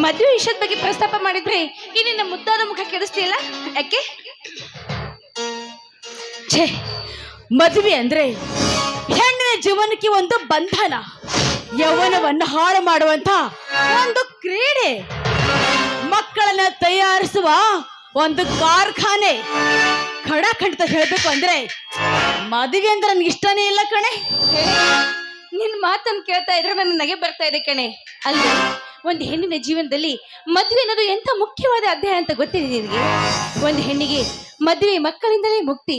ಮದುವೆ ವಿಷಯದ ಬಗ್ಗೆ ಪ್ರಸ್ತಾಪ ಮಾಡಿದ್ರೆ ಈ ನಿನ್ನ ಮುದ್ದಾದ ಮುಖ ಕೆಡಿಸ್ತಿಲ್ಲ ಯಾಕೆ? ಛೇ, ಮದುವೆ ಅಂದ್ರೆ ಹೆಣ್ಣಿನ ಜೀವನಕ್ಕೆ ಒಂದು ಬಂಧನ, ಯೌವನವನ್ನು ಹಾಳು ಮಾಡುವಂತ ಒಂದು ಕ್ರೀಡೆ, ಮಕ್ಕಳನ್ನ ತಯಾರಿಸುವ ಒಂದು ಕಾರ್ಖಾನೆ. ಖಂಡಿತ ಹೇಳ್ಬೇಕು ಅಂದ್ರೆ ಮದುವೆ ಅಂದ್ರೆ ನನ್ಗೆ ಇಷ್ಟನೇ ಇಲ್ಲ ಕಣೆ. ನಿನ್ ಮಾತನ್ನು ಕೇಳ್ತಾ ಇದ್ರೆ ನನ್ನ ನಗೆ ಬರ್ತಾ ಇದೆ ಕಣೆ. ಅಲ್ಲಿ ಒಂದು ಹೆಣ್ಣಿನ ಜೀವನದಲ್ಲಿ ಮದುವೆ ಅನ್ನೋದು ಎಂಥ ಮುಖ್ಯವಾದ ಅಧ್ಯಾಯ ಅಂತ ಗೊತ್ತಿದೆ ನಿನಗೆ? ಒಂದು ಹೆಣ್ಣಿಗೆ ಮದುವೆ ಮಕ್ಕಳಿಂದಲೇ ಮುಕ್ತಿ.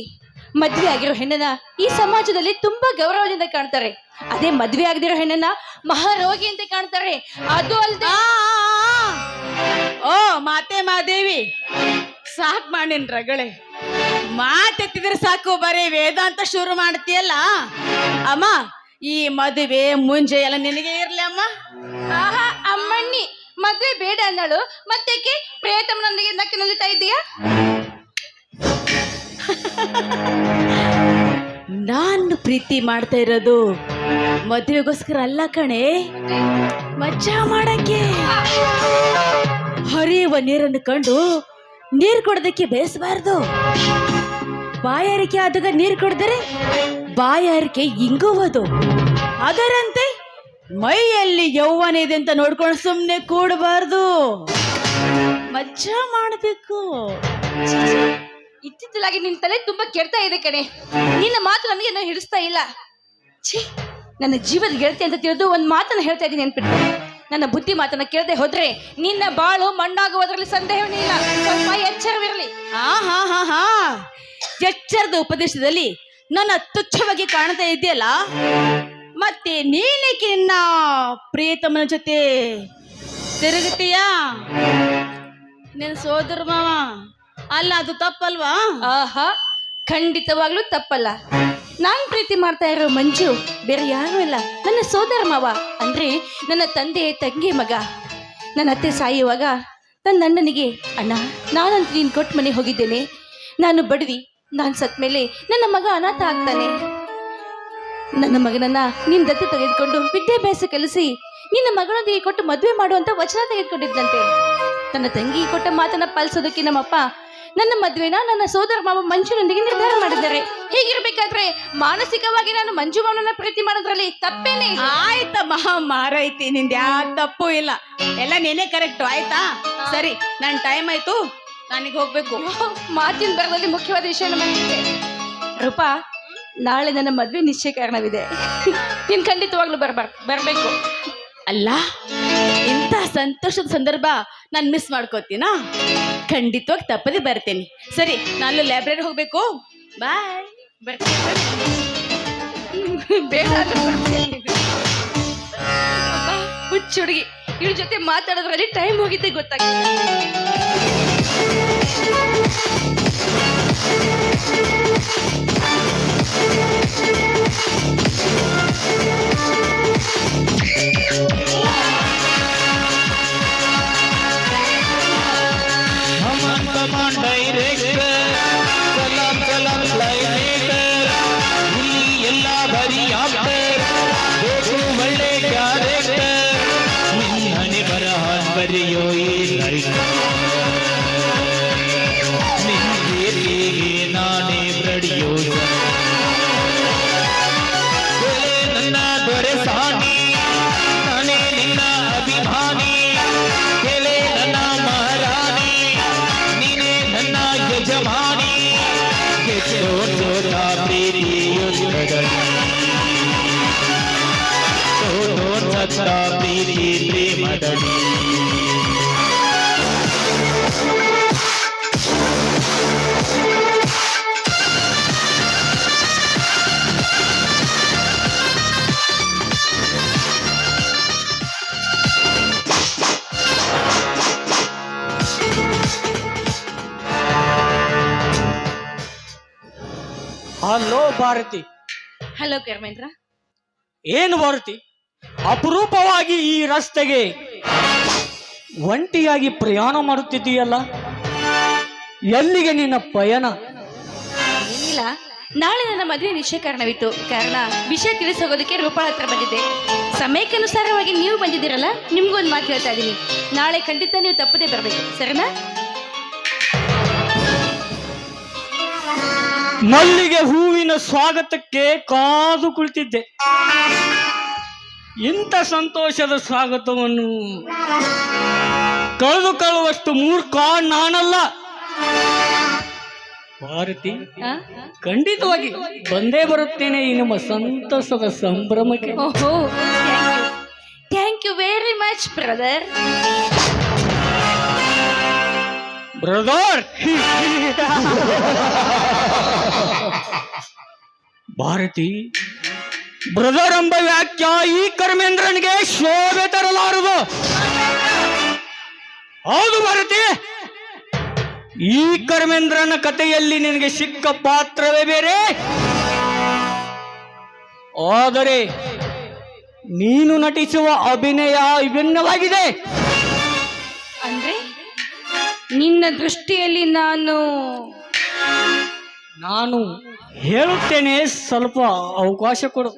ಮದುವೆ ಆಗಿರೋ ಹೆಣ್ಣನ್ನ ಈ ಸಮಾಜದಲ್ಲಿ ತುಂಬಾ ಗೌರವದಿಂದ ಕಾಣ್ತಾರೆ. ಅದೇ ಮದುವೆ ಆಗದಿರೋ ಹೆಣ್ಣನ್ನ ಮಹಾರೋಗಿ ಅಂತ ಕಾಣ್ತಾರೆ. ಅದು ಅಲ್ದೆ ಓ ಮಾತೆ ಮಾದೇವಿ, ಸಾಕ್ ಮಾಡಿನ್ ರಗಳೆ. ಮಾತೆತ್ತಿದ್ರೆ ಸಾಕು, ಬರೀ ವೇದಾಂತ ಶುರು ಮಾಡ್ತೀಯಲ್ಲ ಅಮ್ಮ. ಈ ಮದುವೆ ಮುಂಜೆ ಎಲ್ಲ ನಿನಗೆ ಇರ್ಲಿ ಅಮ್ಮ. ಆಹಾ ಅಮ್ಮಣ್ಣಿ, ಮದ್ವೆ ಬೇಡ ಅನ್ನಳು, ಮತ್ತೇಕೆ ಪ್ರಿಯತಮನೊಂದಿಗೆ ನಕ್ಕೆ ನಲಿತಾ ಇದೀಯಾ? ನಾನು ಪ್ರೀತಿ ಮಾಡ್ತಾ ಇರೋದು ಮದುವೆಗೋಸ್ಕರ ಅಲ್ಲ ಕಣೆ, ಮಜಾ ಮಾಡಕ್ಕೆ. ಹರಿಯುವ ನೀರನ್ನು ಕಂಡು ನೀರು ಕೊಡೋದಕ್ಕೆ ಬಯಸಬಾರ್ದು. ಬಾಯಾರಿಕೆ ಆದಾಗ ನೀರು ಕೊಡಿದರೆ ಬಾಯಾರಿಕೆ ಇಂಗುವುದು. ಅದರಂತೆ ಮೈಯಲ್ಲಿ ಯೌವನ ಇದೆ ಅಂತ ನೋಡ್ಕೊಂಡು ಸುಮ್ಮನೆ ಕೂಡಬಾರ್ದು, ಮಜಾ ಮಾಡಬೇಕು. ಇತ್ತಿತ್ತಲಾಗಿ ನಿನ್ ತಲೆ ತುಂಬಾ ಕೆಡ್ತಾ ಇದೆ ಕಣೆ. ನಿನ್ನ ಮಾತು ನನಗೆ ಏನೋ ಹಿಡಿಸ್ತಾ ಇಲ್ಲ. ಛೀ, ನನ್ನ ಜೀವದ ಗೆಳತಿ ಅಂತ ತಿಳಿದು ಒಂದು ಮಾತನ್ನ ಹೇಳ್ತಾ ಇದ್ದೀನಿ ನೆನ್ಪಿಟ್ಟು. ನನ್ನ ಬುದ್ಧಿ ಮಾತನ್ನ ಕೇಳದೆ ಹೋದ್ರೆ ನಿನ್ನ ಬಾಳು ಮಣ್ಣಾಗುವುದರಲ್ಲಿ ಸಂದೇಹವೇ ಇಲ್ಲ. ಸ್ವಲ್ಪ ಎಚ್ಚರವಿರಲಿ. ಹಾ, ಎಚ್ಚರದ ಉಪದೇಶದಲ್ಲಿ ನನ್ನ ತುಚ್ಛವಾಗಿ ಕಾಣ್ತಾ ಇದೆಯಲ್ಲ, ಮತ್ತೆ ನೀನೇಕೆ ನಿನ್ನ ಪ್ರಿಯತಮನ ಜೊತೆ ತಿರುಗುತ್ತೀಯಾ? ನಿನ್ನ ಸೋದರ ಮಾವ ಅಲ್ಲ, ಅದು ತಪ್ಪಲ್ವಾ? ಆಹಾ, ಖಂಡಿತವಾಗ್ಲೂ ತಪ್ಪಲ್ಲ. ನಾನ್ ಪ್ರೀತಿ ಮಾಡ್ತಾ ಇರೋ ಮಂಜು ಬೇರೆ ಯಾರು ಇಲ್ಲ, ನನ್ನ ಸೋದರ ಮಾವ. ಅಂದ್ರೆ ನನ್ನ ತಂದೆ ತಂಗಿ ಮಗ. ನನ್ನ ಅತ್ತೆ ಸಾಯುವಾಗ ನನ್ನ ಅಣ್ಣನಿಗೆ, ಅಣ್ಣ ನಾನಂತ ನೀನು ಕೊಟ್ಟು ಮನೆ ಹೋಗಿದ್ದೇನೆ, ನಾನು ಬಡವಿ, ನಾನು ಸತ್ ಮೇಲೆ ನನ್ನ ಮಗ ಅನಾಥ ಆಗ್ತಾನೆ, ನನ್ನ ಮಗನನ್ನ ನೀನು ದತ್ತು ತೆಗೆದುಕೊಂಡು ವಿದ್ಯಾಭ್ಯಾಸ ಕಲಿಸಿ ನಿನ್ನ ಮಗಳೊಂದಿಗೆ ಕೊಟ್ಟು ಮದುವೆ ಮಾಡುವಂತ ವಚನ ತೆಗೆದುಕೊಂಡಿದ್ದಂತೆ. ನನ್ನ ತಂಗಿ ಕೊಟ್ಟ ಮಾತನ್ನ ಪಾಲಿಸೋದಕ್ಕೆ ನಮ್ಮಪ್ಪ ನನ್ನ ಮದುವೆನ ನನ್ನ ಸೋದರ ಮಾವ ಮಂಜುನೊಂದಿಗೆ ನಿರ್ಧಾರ ಮಾಡಿದ್ದಾರೆ. ಹೀಗಿರ್ಬೇಕಾದ್ರೆ ಮಾನಸಿಕವಾಗಿ ನಾನು ಮಂಜು ಮಾವನನ್ನ ಪ್ರೀತಿ ಮಾಡೋದ್ರಲ್ಲಿ ತಪ್ಪೇನೆ? ಆಯ್ತಮ್ಮ, ಮಾರೈತಿ, ನಿಂದ ಯಾವ ತಪ್ಪು ಇಲ್ಲ, ಎಲ್ಲ ನೀನೇ ಕರೆಕ್ಟು. ಆಯ್ತಾ? ಸರಿ, ನನ್ನ ಟೈಮ್ ಆಯ್ತು, ನನಗೆ ಹೋಗ್ಬೇಕು. ಮಾತಿನ ಬರದಲ್ಲಿ ಮುಖ್ಯವಾದ ವಿಷಯ ನಮಗೆ ರೂಪಾ, ನಾಳೆ ನನ್ನ ಮದುವೆ ನಿಶ್ಚಯ ಕಾರಣವಿದೆ. ನೀನ್ ಖಂಡಿತವಾಗ್ಲೂ ಬರ್ಬೇಕು. ಅಲ್ಲ, ಇಂಥ ಸಂತೋಷದ ಸಂದರ್ಭ ನಾನು ಮಿಸ್ ಮಾಡ್ಕೋತೀನಾ? ಖಂಡಿತವಾಗಿ ತಪ್ಪದೆ ಬರ್ತೇನೆ. ಸರಿ, ನಾನು ಲೈಬ್ರರಿ ಹೋಗ್ಬೇಕು. ಬಾಯ್. ಬೇಡ ಹುಚ್ಚ ಹುಡುಗಿ, ಇವ್ರ ಜೊತೆ ಮಾತಾಡೋದ್ರಲ್ಲಿ ಟೈಮ್ ಹೋಗಿದ್ದೆ ಗೊತ್ತಾಗ್ತದೆ. ನಾನೇ ಬ್ರಡಿಯೋ ನನ್ನ ದೊರೆ ಸಾನಿ, ನಾನೇ ನಿನ್ನ ಅಭಿಮಾನಿ, ಕೆಲೆ ನನ್ನ ಮಹಾರಾಣಿ, ನೀನೇ ನನ್ನ ಯಜಮಾನಿ. ಗೆದ್ದೋಟ ಪ್ರೀತಿಯುದ್ಧದಲ್ಲಿ ಸತ್ತ ಪ್ರೀತಿ ಪ್ರೇಮದಲ್ಲಿ. ಹಲೋ ಭಾರತಿ. ಹಲೋ ಕರ್ಮೇಂದ್ರ. ಏನು ಭಾರತಿ, ಅಪರೂಪವಾಗಿ ಈ ರಸ್ತೆಗೆ ಒಂಟಿಯಾಗಿ ಪ್ರಯಾಣ ಮಾಡುತ್ತಿದ್ದೀಯಲ್ಲ, ಎಲ್ಲಿಗೆ ನಿನ್ನ ಪಯಣ? ಏನಿಲ್ಲ, ನಾಳೆ ನನ್ನ ಮದುವೆ ನಿಶ್ಚಯಕರಣವಿತ್ತು. ಕಾರಣ ವಿಷಯ ತಿಳಿಸೋಗೋದಕ್ಕೆ ರೂಪಾಳ ಹತ್ರ ಬಂದಿದ್ದೆ. ಸಮಯಕ್ಕನುಸಾರವಾಗಿ ನೀವು ಬಂದಿದ್ದೀರಲ್ಲ, ನಿಮ್ಗೊಂದು ಮಾತು ಹೇಳ್ತಾ ಇದ್ದೀನಿ. ನಾಳೆ ಖಂಡಿತ ನೀವು ತಪ್ಪದೇ ಬರಬೇಕು, ಸರಿನಾ? ಮಲ್ಲಿಗೆ ಹೂವಿನ ಸ್ವಾಗತಕ್ಕೆ ಕಾದು ಕುಳಿತಿದ್ದೆ. ಇಂಥ ಸಂತೋಷದ ಸ್ವಾಗತವನ್ನು ಕಳೆದುಕೊಳ್ಳುವಷ್ಟು ಮೂರ್ಖ ನಾನಲ್ಲ. ಭಾರತಿ, ಆ? ಖಂಡಿತವಾಗಿ ಬಂದೇ ಬರುತ್ತೇನೆ ಈ ನಮ್ಮ ಸಂತಸದ ಸಂಭ್ರಮಕ್ಕೆ. ಓಹೋ, thank you very much brother. Brother, Bharati, brother ಎಂಬ ವ್ಯಾಖ್ಯ ಈ ಕರ್ಮೇಂದ್ರನಿಗೆ ಶೋಭೆ ತರಲಾರದು. ಹೌದು ಭಾರತಿ, ಈ ಕರ್ಮೇಂದ್ರನ ಕಥೆಯಲ್ಲಿ ನಿನಗೆ ಸಿಕ್ಕ ಪಾತ್ರವೇ ಬೇರೆ. ಆದರೆ ನೀನು ನಟಿಸುವ ಅಭಿನಯ ವಿಭಿನ್ನವಾಗಿದೆ. ಅಂದ್ರೆ ನಿನ್ನ ದೃಷ್ಟಿಯಲ್ಲಿ ನಾನು ಹೇಳುತ್ತೇನೆ, ಸ್ವಲ್ಪ ಅವಕಾಶ ಕೊಡು.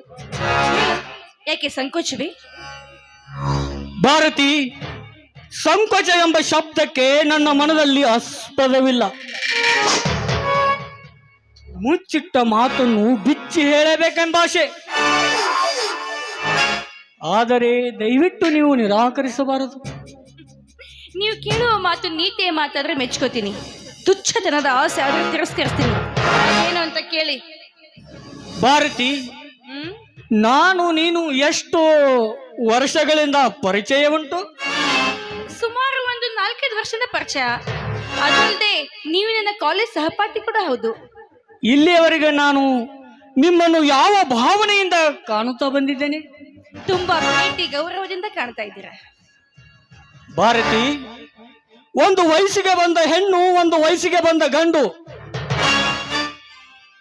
ಯಾಕೆ ಸಂಕೋಚವೇ? ಭಾರತಿ, ಸಂಕೋಚ ಎಂಬ ಶಬ್ದಕ್ಕೆ ನನ್ನ ಮನದಲ್ಲಿ ಆಸ್ಪದವಿಲ್ಲ. ಮುಚ್ಚಿಟ್ಟ ಮಾತನ್ನು ಬಿಚ್ಚಿ ಹೇಳಬೇಕೆಂಬ ಆಸೆ. ಆದರೆ ದಯವಿಟ್ಟು ನೀವು ನಿರಾಕರಿಸಬಾರದು. ನೀವು ಕೇಳುವ ಮಾತು ನೀತಿಯ ಮಾತಾದ್ರೆ ಮೆಚ್ಕೋತೀನಿ, ತುಚ್ಛತನದ ಆಸೆ ಆದ್ರೆ ತಿರಸ್ಕರಿಸ್ತೀನಿ. ಏನು ಅಂತ ಕೇಳಿ. ಭಾರತಿ, ನಾನು ನೀನು ಎಷ್ಟು ವರ್ಷಗಳಿಂದ ಪರಿಚಯ ಉಂಟು? ಸುಮಾರು ಒಂದು 4-5 ವರ್ಷದ ಪರಿಚಯ. ಅದಲ್ಲದೆ ನೀವು ನನ್ನ ಕಾಲೇಜ್ ಸಹಪಾಠಿ ಕೂಡ ಹೌದು. ಇಲ್ಲಿಯವರೆಗೆ ನಾನು ನಿಮ್ಮನ್ನು ಯಾವ ಭಾವನೆಯಿಂದ ಕಾಣುತ್ತಾ ಬಂದಿದ್ದೇನೆ? ತುಂಬಾ ಪ್ರೀತಿ ಗೌರವದಿಂದ ಕಾಣ್ತಾ ಇದ್ದೀರಾ. ಭಾರತಿ, ಒಂದು ವಯಸ್ಸಿಗೆ ಬಂದ ಹೆಣ್ಣು, ಒಂದು ವಯಸ್ಸಿಗೆ ಬಂದ ಗಂಡು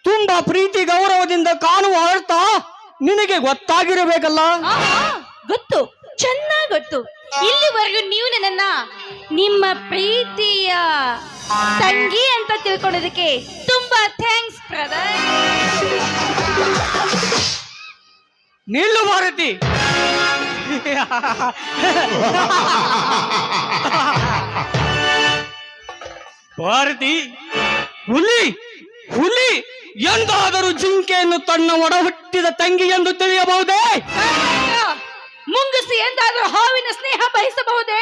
ತುಂಬಾ ಪ್ರೀತಿ ಗೌರವದಿಂದ ಕಾಣುವ ಅರ್ಥ ನಿನಗೆ ಗೊತ್ತಾಗಿರಬೇಕಲ್ಲ. ಗೊತ್ತು, ಚೆನ್ನಾಗಿ ಗೊತ್ತು. ಇಲ್ಲಿವರೆಗೂ ನೀವು ನನ್ನನ್ನ ನಿಮ್ಮ ಪ್ರೀತಿಯ ತಂಗಿ ಅಂತ ತಿಳ್ಕೊಳ್ಳೋದಕ್ಕೆ ತುಂಬಾ ಥ್ಯಾಂಕ್ಸ್ ಬ್ರದರ್. ನಿಲ್ಲು ಭಾರತಿ. ಭಾರತಿ, ಹುಲಿ ಹುಲಿ ಎಂದಾದರೂ ಜಿಂಕೆಯನ್ನು ತನ್ನ ಒಡ ಹುಟ್ಟಿದ ತಂಗಿ ಎಂದು ತಿಳಿಯಬಹುದೇ? ಮುಂಗುಸಿ ಎಂದಾದರೂ ಹಾವಿನ ಸ್ನೇಹ ಬಯಸಬಹುದೇ?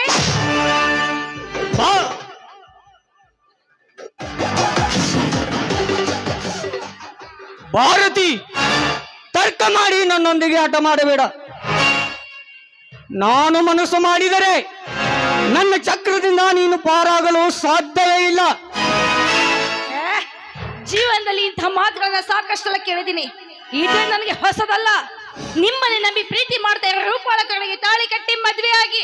ಭಾರತಿ, ತರ್ಕ ಮಾಡಿ ನನ್ನೊಂದಿಗೆ ಆಟ ಮಾಡಬೇಡ. ನಾನು ಮನಸ್ಸು ಮಾಡಿದರೆ ನನ್ನ ಚಕ್ರದಿಂದ ನೀನು ಪಾರಾಗಲು ಸಾಧ್ಯವೇ ಇಲ್ಲ. ಜೀವನದಲ್ಲಿ ಇಂತಹ ಮಾತುಗಳನ್ನ ಸಾಕಷ್ಟೆಲ್ಲ ಕೇಳಿದ್ದೀನಿ. ಇದು ನನಗೆ ಹೊಸದಲ್ಲ. ನಿಮ್ಮನೆ ನಂಬಿ ಪ್ರೀತಿ ಮಾಡ್ತಾ ಇರೋ ರೂಪಾಳ ಕೊರಳಿಗೆ ತಾಳಿ ಕಟ್ಟಿ ಮದುವೆ ಆಗಿ,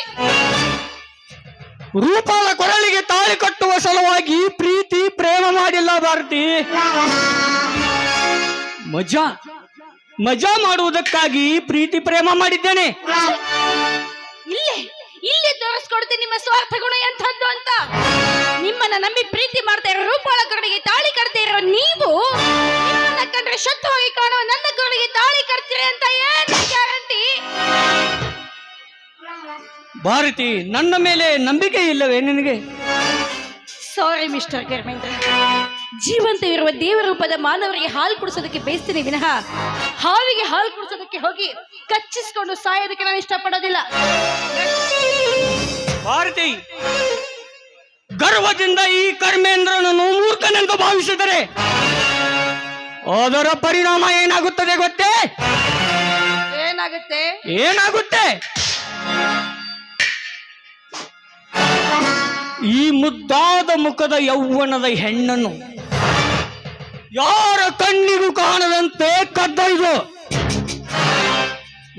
ರೂಪಾಳ ಕೊರಳಿಗೆ ತಾಳಿ ಕಟ್ಟುವ ಸಲುವಾಗಿ ಪ್ರೀತಿ ಪ್ರೇಮ ಮಾಡಿಲ್ಲ ಭಾರತಿ. ಮಜಾ ಮಾಡುವುದಕ್ಕಾಗಿ ಪ್ರೀತಿ ಪ್ರೇಮ ಮಾಡಿದ್ದೇನೆ. ಇಲ್ಲೇ ತೋರಿಸ್ಕೊಡ್ತೀನಿ ನಿಮ್ಮ ಸ್ವಾರ್ಥ ಗುಣ ಎಂಥದ್ದು ಅಂತ. ನಿಮ್ಮನ್ನ ನಂಬಿ ಪ್ರೀತಿ ಮಾಡ್ತಾ ಇರೋ ರೂಪಾಳ ಕೊರಳಿಗೆ ತಾಳಿ ಕಟ್ತಾ ಇರೋ ನೀವು ನಿಮ್ಮನ್ನ ಕಂಡ್ರೆ ಶತ್ರುವಾಗಿ ಕಾಣುವ ನನ್ನ ಕೊರಳಿಗೆ ತಾಳಿ ಕಟ್ತೀರಿ ಅಂತ ಏನು ಗ್ಯಾರಂಟಿ? ಭಾರತಿ, ನನ್ನ ಮೇಲೆ ನಂಬಿಕೆ ಇಲ್ಲವೇ ನಿನಗೆ? ಸಾರಿ ಮಿಸ್ಟರ್ ಧರ್ಮೇಂದ್ರ. ಜೀವಂತ ಇರುವ ದೇವರೂಪದ ಮಾನವರಿಗೆ ಹಾಲು ಕುಡಿಸೋದಕ್ಕೆ ಬಯಸ್ತೀನಿ ವಿನಃ ಹಾವಿಗೆ ಹಾಲು ಕುಡಿಸೋದಕ್ಕೆ ಹೋಗಿ ಕಚ್ಚಿಸ್ಕೊಂಡು ಸಾಯೋದಕ್ಕೆ ನಾನು ಇಷ್ಟಪಡೋದಿಲ್ಲ. ಭಾರತಿ, ಗರ್ವದಿಂದ ಈ ಕರ್ಮೇಂದ್ರನನ್ನು ಮೂರ್ಖನೆಂದು ಭಾವಿಸಿದರೆ ಅದರ ಪರಿಣಾಮ ಏನಾಗುತ್ತದೆ ಗೊತ್ತೇ? ಏನಾಗುತ್ತೆ? ಈ ಮುದ್ದಾದ ಮುಖದ ಯೌವನದ ಹೆಣ್ಣನ್ನು ಯಾರ ಕಣ್ಣಿಗೂ ಕಾಣದಂತೆ ಕದ್ದೊಯ್ದು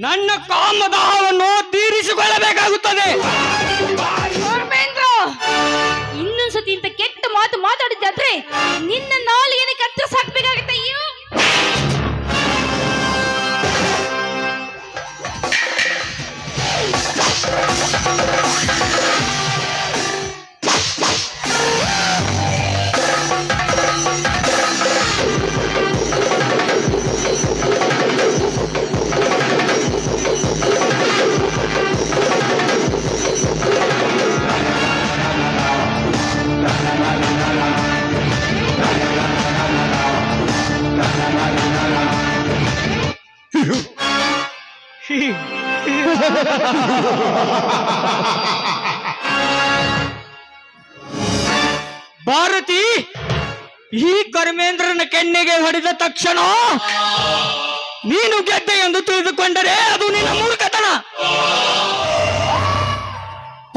ನನ್ನ ಕಾಮದಾಹವನ್ನು ತೀರಿಸಿಕೊಳ್ಳಬೇಕಾಗುತ್ತದೆ. ಇನ್ನೊಂದ್ಸತಿ ಇಂತ ಕೆಟ್ಟ ಮಾತು ಮಾತಾಡಿದ್ದಾದ್ರೆ ನಿನ್ನ ನಾಲಿಗೆನೆ ಕತ್ತರಿಸಾಕ್ಬೇಕಾಗುತ್ತೆ. ಅಯ್ಯೋ, ಭಾರತಿ, ಈ ಕರ್ಮೇಂದ್ರನ ಕೆನ್ನೆಗೆ ಹೊಡೆದ ತಕ್ಷಣ ನೀನು ಗೆದ್ದೆ ಎಂದು ತಿಳಿದುಕೊಂಡರೆ ಅದು ನಿನ್ನ ಮೂರ್ಖತನ.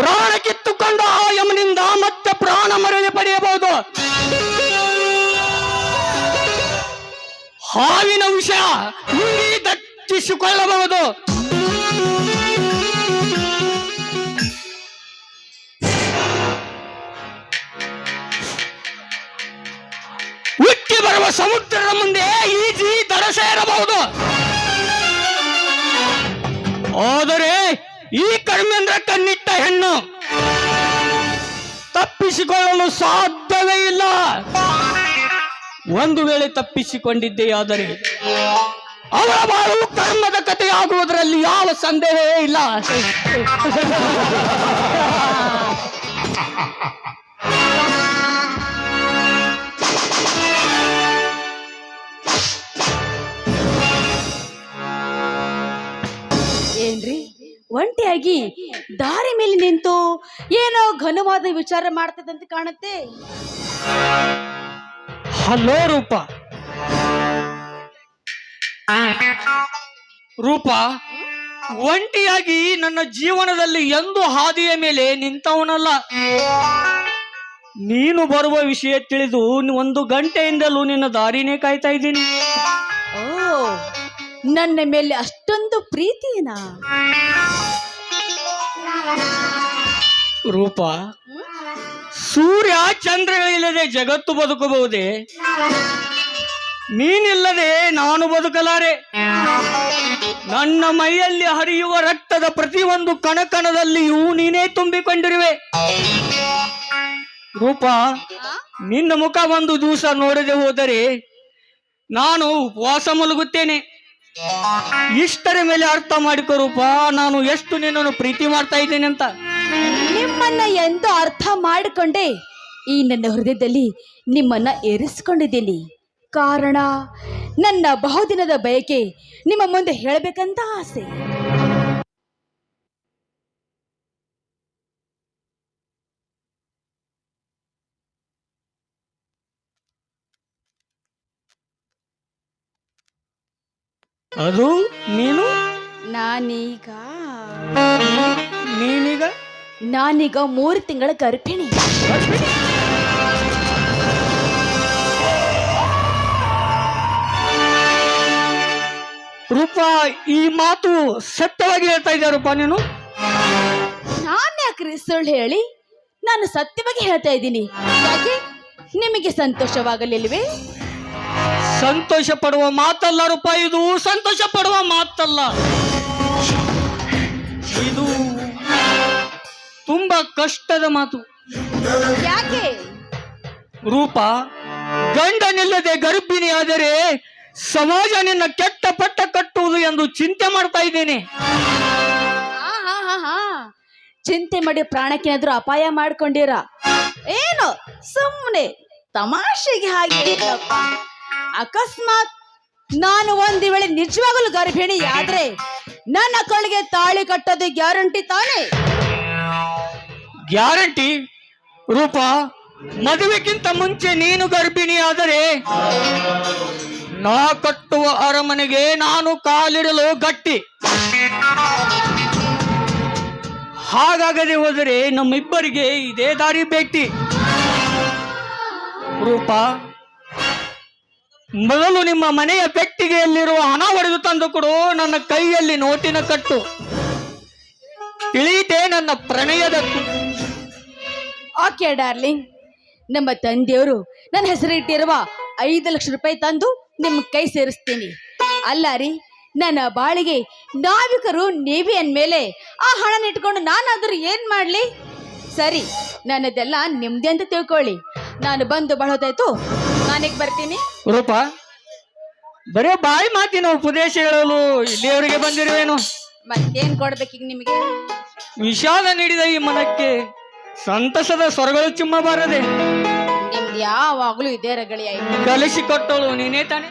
ಪ್ರಾಣ ಕಿತ್ತುಕೊಂಡ ಆ ಯಮನಿಂದ ಮತ್ತೆ ಪ್ರಾಣ ಮರಳಿ ಪಡೆಯಬಹುದು. ಹಾವಿನ ವಿಷ ನುಂಗಿ ದಟ್ಟಿಸಿಕೊಳ್ಳಬಹುದು. ಉಕ್ಕಿ ಬರುವ ಸಮುದ್ರದ ಮುಂದೆ ಈಜಿ ದಡ ಸೇರಬಹುದು. ಆದರೆ ಈ ಕರ್ಮೇಂದ್ರ ಕಣ್ಣಿಟ್ಟ ಹೆಣ್ಣು ತಪ್ಪಿಸಿಕೊಳ್ಳಲು ಸಾಧ್ಯವೇ ಇಲ್ಲ. ಒಂದು ವೇಳೆ ತಪ್ಪಿಸಿಕೊಂಡಿದ್ದೆಯಾದರೆ ಅವಳ ಬಾಳು ಕರ್ಮದ ಕಥೆಯಾಗುವುದರಲ್ಲಿ ಯಾವ ಸಂದೇಹವೇ ಇಲ್ಲ. ಏನ್ರಿ ಒಂಟಿಯಾಗಿ ದಾರಿ ಮೇಲೆ ನಿಂತು ಏನೋ ಘನವಾದ ವಿಚಾರ ಮಾಡ್ತದಂತ ಕಾಣುತ್ತೆ. ಹಲೋ ರೂಪ. ರೂಪ, ಒಂಟಿಯಾಗಿ ನನ್ನ ಜೀವನದಲ್ಲಿ ಎಂದು ಹಾದಿಯ ಮೇಲೆ ನಿಂತವನಲ್ಲ. ನೀನು ಬರುವ ವಿಷಯ ತಿಳಿದು 1 ಗಂಟೆಯಿಂದಲೂ ನಿನ್ನ ದಾರಿನೇ ಕಾಯ್ತಾ ಇದ್ದೀನಿ. ಓ, ನನ್ನ ಮೇಲೆ ಅಷ್ಟೊಂದು ಪ್ರೀತಿನಾ? ರೂಪ, ಸೂರ್ಯ ಚಂದ್ರಗಳಿಲ್ಲದೆ ಜಗತ್ತು ಬದುಕಬಹುದೇ? ನೀನಿಲ್ಲದೆ ನಾನು ಬದುಕಲಾರೆ. ನನ್ನ ಮೈಯಲ್ಲಿ ಹರಿಯುವ ರಕ್ತದ ಪ್ರತಿಯೊಂದು ಕಣಕಣದಲ್ಲಿಯೂ ನೀನೇ ತುಂಬಿಕೊಂಡಿರುವೆ. ರೂಪ, ನಿನ್ನ ಮುಖ ಒಂದು ದಿವಸ ನೋಡದೆ ಹೋದರೆ ನಾನು ಉಪವಾಸ ಮಲಗುತ್ತೇನೆ. ಇಷ್ಟರ ಮೇಲೆ ಅರ್ಥ ಮಾಡಿಕೊ ರೂಪ, ನಾನು ಎಷ್ಟು ನಿನ್ನನ್ನು ಪ್ರೀತಿ ಮಾಡ್ತಾ ಇದ್ದೇನೆ ಅಂತ. ನಿಮ್ಮನ್ನ ಎಂದು ಅರ್ಥ ಮಾಡಿಕೊಂಡೆ ಈ ನನ್ನ ಹೃದಯದಲ್ಲಿ ನಿಮ್ಮನ್ನ ಏರಿಸಿಕೊಂಡಿದ್ದೀನಿ. ಕಾರಣ ನನ್ನ ಬಹುದಿನದ ಬಯಕೆ ನಿಮ್ಮ ಮುಂದೆ ಹೇಳಬೇಕಂತ ಆಸೆ. ಅದು ನೀನು? ನೀನೀಗ ನಾನೀಗ 3 ತಿಂಗಳ ಗರ್ಭಿಣಿ. ರೂಪ, ಈ ಮಾತು ಸತ್ಯವಾಗಿ ಹೇಳ್ತಾ ಇದ್ಯಾ ರೂಪ ನೀನು? ನಾನು ಯಾಕ್ರಿ ಸುಳ್ಳು ಹೇಳಿ? ನಾನು ಸತ್ಯವಾಗಿ ಹೇಳ್ತಾ ಇದ್ದೀನಿ. ಯಾಕೆ ನಿಮಗೆ ಸಂತೋಷವಾಗಲಿಲ್ವೇ? ಸಂತೋಷ ಪಡುವ ಮಾತಲ್ಲ ರೂಪ ಇದು. ಸಂತೋಷ ಪಡುವ ಮಾತಲ್ಲ ಇದು. ತುಂಬಾ ಕಷ್ಟದ ಮಾತು. ಯಾಕೆ? ರೂಪ, ಗಂಡನಿಲ್ಲದೆ ಗರ್ಭಿಣಿಯಾದರೆ ಸಮಾಜ ನಿನ್ನ ಕೆಟ್ಟ ಪಟ್ಟ ಕಟ್ಟುವುದು ಎಂದು ಚಿಂತೆ ಮಾಡ್ತಾ ಇದ್ದೇನೆ. ಚಿಂತೆ ಮಾಡಿ ಪ್ರಾಣಕ್ಕೇನಾದ್ರೂ ಅಪಾಯ ಮಾಡ್ಕೊಂಡಿರ ಏನೋ? ಸುಮ್ಮನೆ ತಮಾಷೆಗೆ ಹಾಗೆ ಹೇಳಿದ್ದಪ್ಪ. ಅಕಸ್ಮಾತ್ ನಾನು ಒಂದು ವೇಳೆ ನಿಜವಾಗಲೂ ಗರ್ಭಿಣಿ ಆದ್ರೆ ನನ್ನ ಕಳಿಗೆ ತಾಳಿ ಕಟ್ಟೋದು ಗ್ಯಾರಂಟಿ ತಾನೇ? ಗ್ಯಾರಂಟಿ? ರೂಪ, ಮದುವೆಗಿಂತ ಮುಂಚೆ ನೀನು ಗರ್ಭಿಣಿ ಆದರೆ ನಾ ಕಟ್ಟುವ ಅರಮನೆಗೆ ನಾನು ಕಾಲಿಡಲು ಗಟ್ಟಿ. ಹಾಗಾಗದೆ ಹೋದರೆ ನಮ್ಮಿಬ್ಬರಿಗೆ ಇದೇ ದಾರಿ ಭೇಟಿ. ರೂಪ, ಮೊದಲು ನಿಮ್ಮ ಮನೆಯ ಪೆಟ್ಟಿಗೆಯಲ್ಲಿರುವ ಹಣ ಹೊಡೆದು ತಂದು ಕೊಡು. ನನ್ನ ಕೈಯಲ್ಲಿ ನೋಟಿನ ಕಟ್ಟು. ತಿಳಿಯಿತೆ ನನ್ನ ಪ್ರಣಯದ ಓಕೆ ಡಾರ್ಲಿಂಗ್, ನಮ್ಮ ತಂದೆಯವರು ನನ್ನ ಹೆಸರಿಟ್ಟಿರುವ 5 ಲಕ್ಷ ರೂಪಾಯಿ ತಂದು ನಿಮ್ಮ ಕೈ ಸೇರಿಸ್ತೀನಿ. ಅಲ್ಲ ರೀ, ನನ್ನ ಬಾಳಿಗೆ ನಾವಿಕರು ನೇವಿ ಅಂದಮೇಲೆ ಆ ಹಣ ಇಟ್ಕೊಂಡು ನಾನಾದ್ರೂ ಏನ್ ಮಾಡ್ಲಿ? ಸರಿ, ನನ್ನದೆಲ್ಲ ನಿಮ್ದೆ ಅಂತ ತಿಳ್ಕೊಳ್ಳಿ. ನಾನು ಬಂದು ಬಹಳ ಹೊತ್ತಾಯ್ತು, ನಾನೀಗ ಬರ್ತೀನಿ. ರೂಪ, ಬರೇ ಬಾಯಿ ಮಾತಿನ ಉಪದೇಶ ಹೇಳಲು ಇಲ್ಲಿಯವರೆಗೆ ಬಂದಿರುವೇನು? ಮತ್ತೇನ್ ಕೊಡ್ಬೇಕೀಗ ನಿಮಗೆ? ವಿಷಾದ ನೀಡಿದ ಈ ಮನಕ್ಕೆ ಸಂತಸದ ಸ್ವರಗಳು ಚಿಮ್ಮಬಾರದೆ. ನಿಮ್ದು ಯಾವಾಗ್ಲೂ ಇದೇ ರಗಳಿ ಆಯ್ತು. ಕಲಿಸಿಕೊಟ್ಟಳು ನೀನೇ ತಾನೆ.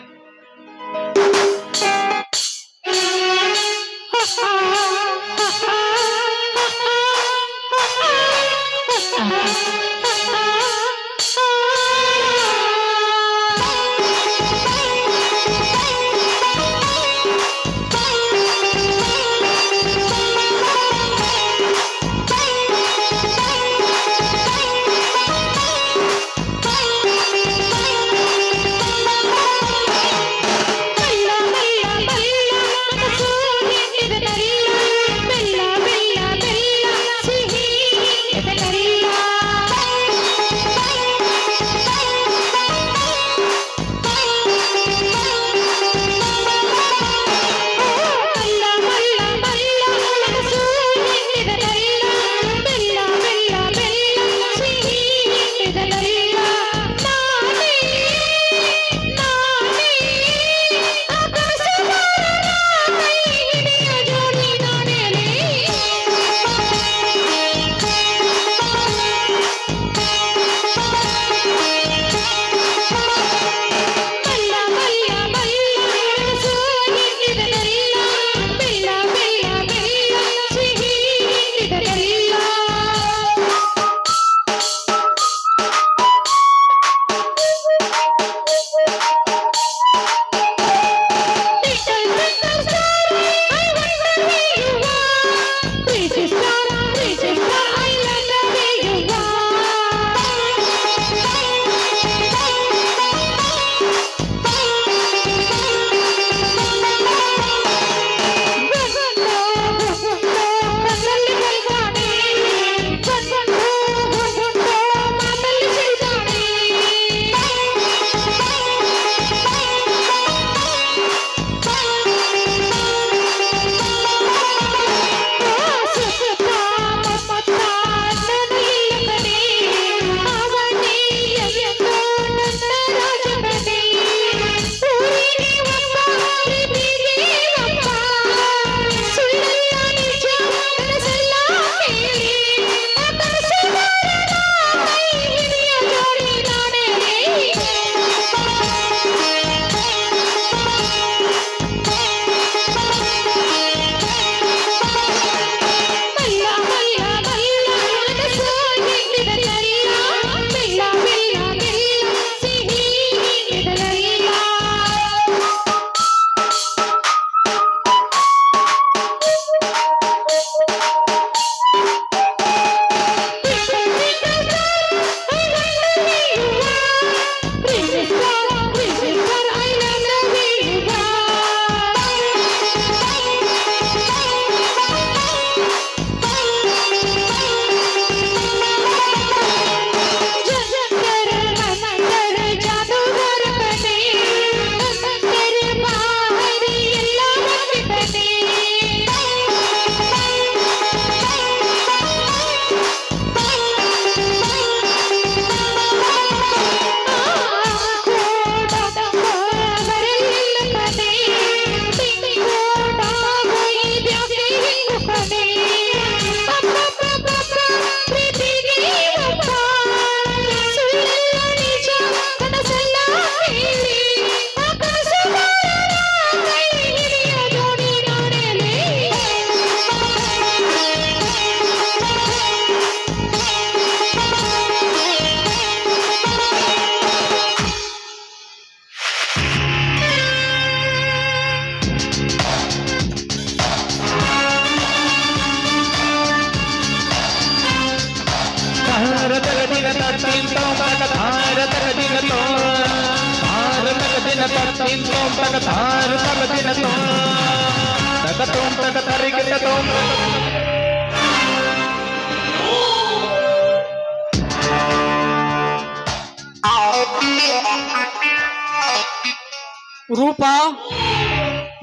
ರೂಪ,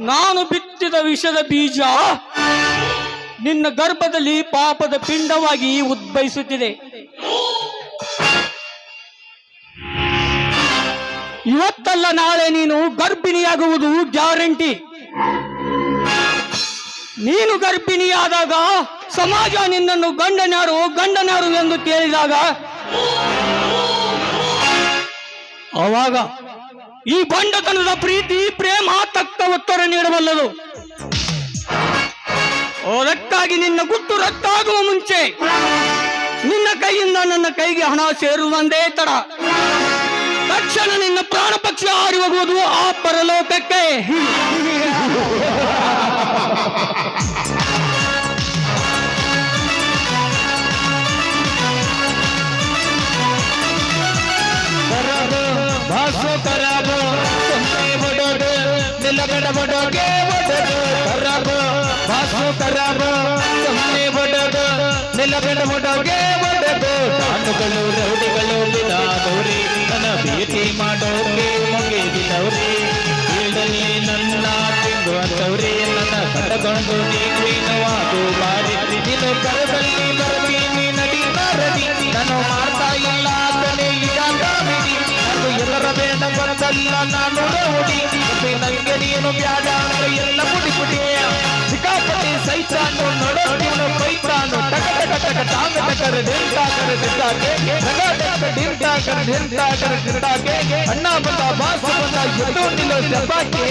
ನಾನು ಬಿತ್ತಿದ ವಿಷದ ಬೀಜ ನಿನ್ನ ಗರ್ಭದಲ್ಲಿ ಪಾಪದ ಪಿಂಡವಾಗಿ ಉದ್ಭವಿಸುತ್ತಿದೆ. ಇವತ್ತಲ್ಲ ನಾಳೆ ನೀನು ಗರ್ಭಿಣಿಯಾಗುವುದು ಗ್ಯಾರಂಟಿ. ನೀನು ಗರ್ಭಿಣಿಯಾದಾಗ ಸಮಾಜ ನಿನ್ನನ್ನು ಗಂಡನ್ಯಾರು ಎಂದು ಕೇಳಿದಾಗ ಅವಾಗ ಈ ಬಂಡತನದ ಪ್ರೀತಿ ಪ್ರೇಮ ತಕ್ಕ ಉತ್ತರ ನೀಡಬಲ್ಲದು. ಅದಕ್ಕಾಗಿ ನಿನ್ನ ಗುಟ್ಟು ರಟ್ಟಾಗುವ ಮುಂಚೆ ನಿನ್ನ ಕೈಯಿಂದ ನನ್ನ ಕೈಗೆ ಹಣ ಸೇರುವಂದೇ ತಡ ತಕ್ಷಣ ನಿನ್ನ ಪ್ರಾಣ ಪಕ್ಷಿ ಹಾರಿ ಹೋಗುವುದು ಆ ಪರಲೋಕಕ್ಕೆ. ಕರಾಬ ಭಾಸು ಕರಾಬ ಸೊನ್ನೆ ಬಡೋದು ನಿಲಗಡ ಬಡೋಗೆ ಬಡೋದು ಕರಾಬ ಭಾಸು ಕರಾಬ ಸೊನ್ನೆ ಬಡೋದು ನಿಲಗಡ ಬಡೋಗೆ ಬಡೋದು ಕಾನುಗಳು ರೌಡಿಗಳು ಬಿಡಾದವ್ರಿ ನನ್ನ ಭೇಟಿ ಮಾಡೋಕೆ ಮುಗಿದಿದವ್ರಿ ಬೀಳಲ್ಲಿ ನನ್ನ ತಿಂದು ಅಂತವ್ರಿ ನನ್ನ ಕಟ್ಟಕೊಂಡು ನೀನು ಬಾರಿ ನೀನು ಕರದಲ್ಲಿ ಬರ್ತೀನಿ ನಡಿ ನರದಿ ನಾನು ಮಾಡ್ತಾ ಇಲ್ಲ ಕಲೆ ಅದು ಎಲ್ಲರ ಬೇಡ ಬಂದಲ್ಲ ನಾನು ನೋಡಿ ನಂಗೆ ನೀನು ಬ್ಯಾಡ ಅಂದ್ರೆ ಎಲ್ಲ ಪುಡಿ ಪುಡಿ ಸಿಕ್ಕಾಪಟ್ಟಿ ಸೈತಾನು ನೋಡೋನು ಪೈತಾನು ಟಕ ಟಕ ಟಕ ಟಾಂಗ ಟಕರ ಡಿಂಟಾಕರ ಡಿಂಟಾಕೆ ಟಕ ಟಕ ಡಿಂಟಾಕರ ಡಿಂಟಾಕರ ಡಿಂಟಾಕೆ ಅಣ್ಣ ಬಂದ ಬಾಸು ಬಂದ ಎದ್ದು ನಿಲ್ಲೋ ದೆಬ್ಬಾಕೆ